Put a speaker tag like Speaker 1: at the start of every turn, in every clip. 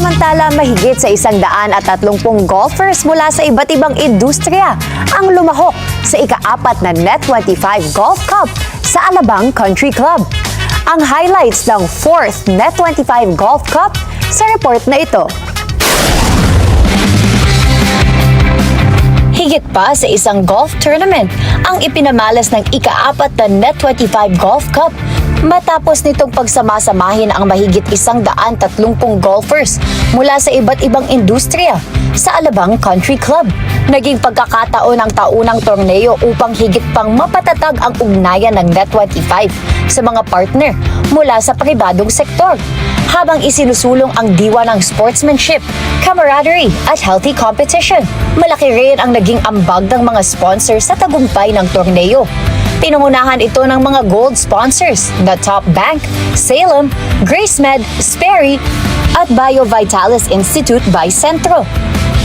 Speaker 1: Samantala, mahigit sa 130 golfers mula sa iba't ibang industriya ang lumahok sa ika-4 na Net25 Golf Cup sa Alabang Country Club. Ang highlights ng 4th Net25 Golf Cup sa report na ito. Higit pa sa isang golf tournament ang ipinamalas ng ika-4 na Net25 Golf Cup matapos nitong pagsamasamahin ang mahigit 130 golfers mula sa iba't ibang industriya sa Alabang Country Club. Naging pagkakataon ng taunang torneo upang higit pang mapatatag ang ugnayan ng Net25 sa mga partner mula sa pribadong sektor, habang isinusulong ang diwa ng sportsmanship, camaraderie at healthy competition. Malaki rin ang naging ambag ng mga sponsors sa tagumpay ng torneo. Pinangunahan ito ng mga gold sponsors na Top Bank, Salem, GraceMed, Sperry at BioVitalis Institute by Centro.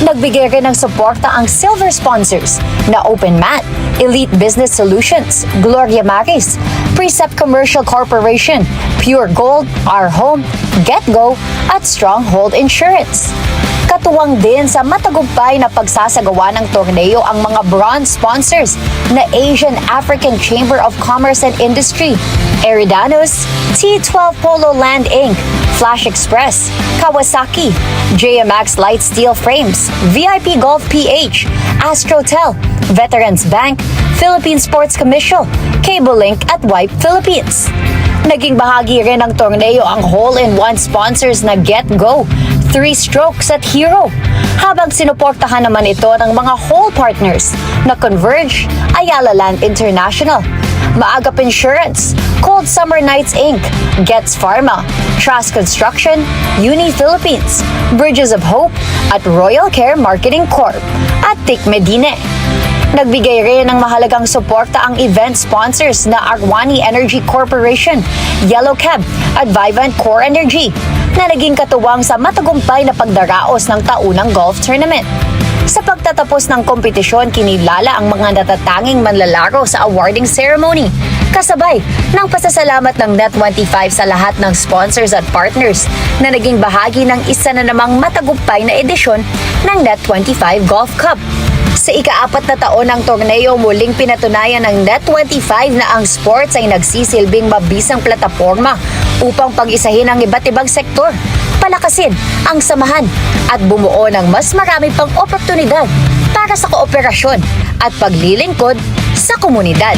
Speaker 1: Nagbigay rin ng suporta ang silver sponsors na OpenMat, Elite Business Solutions, Gloria Maris, Precept Commercial Corporation, Pure Gold, Our Home, GetGo at Stronghold Insurance. Katuwang din sa matagumpay na pagsasagawa ng torneo ang mga bronze sponsors na Asian African Chamber of Commerce and Industry, Eridanos, T12 Polo Land Inc., Flash Express, Kawasaki, JMX Light Steel Frames, VIP Golf PH, Astrotel, Veterans Bank, Philippine Sports Commission, Cable Link at Wipe Philippines. Naging bahagi rin ng torneo ang hole-in-one sponsors na GetGo, 3 Strokes at Hero, habang sinuportahan naman ito ng mga hole partners na Converge, Ayala Land International, Maagap Insurance, Cold Summer Nights Inc., Gets Pharma, Trust Construction, Uni Philippines, Bridges of Hope at Royal Care Marketing Corp. at Tic Medine. Nagbigay rin ng mahalagang suporta ang event sponsors na Arwani Energy Corporation, Yellow Cab at Vivant Core Energy na naging katuwang sa matagumpay na pagdaraos ng taunang golf tournament. Sa pagtatapos ng kompetisyon, kinilala ang mga natatanging manlalaro sa awarding ceremony. Kasabay ng pasasalamat ng Net25 sa lahat ng sponsors at partners na naging bahagi ng isa na namang matagumpay na edisyon ng Net25 Golf Cup. Sa ika-4 na taon ng torneo, muling pinatunayan ng Net25 na ang sports ay nagsisilbing mabisang plataporma upang pag-isahin ang iba't ibang sektor, palakasin ang samahan at bumuo ng mas marami pang oportunidad para sa kooperasyon at paglilingkod sa komunidad.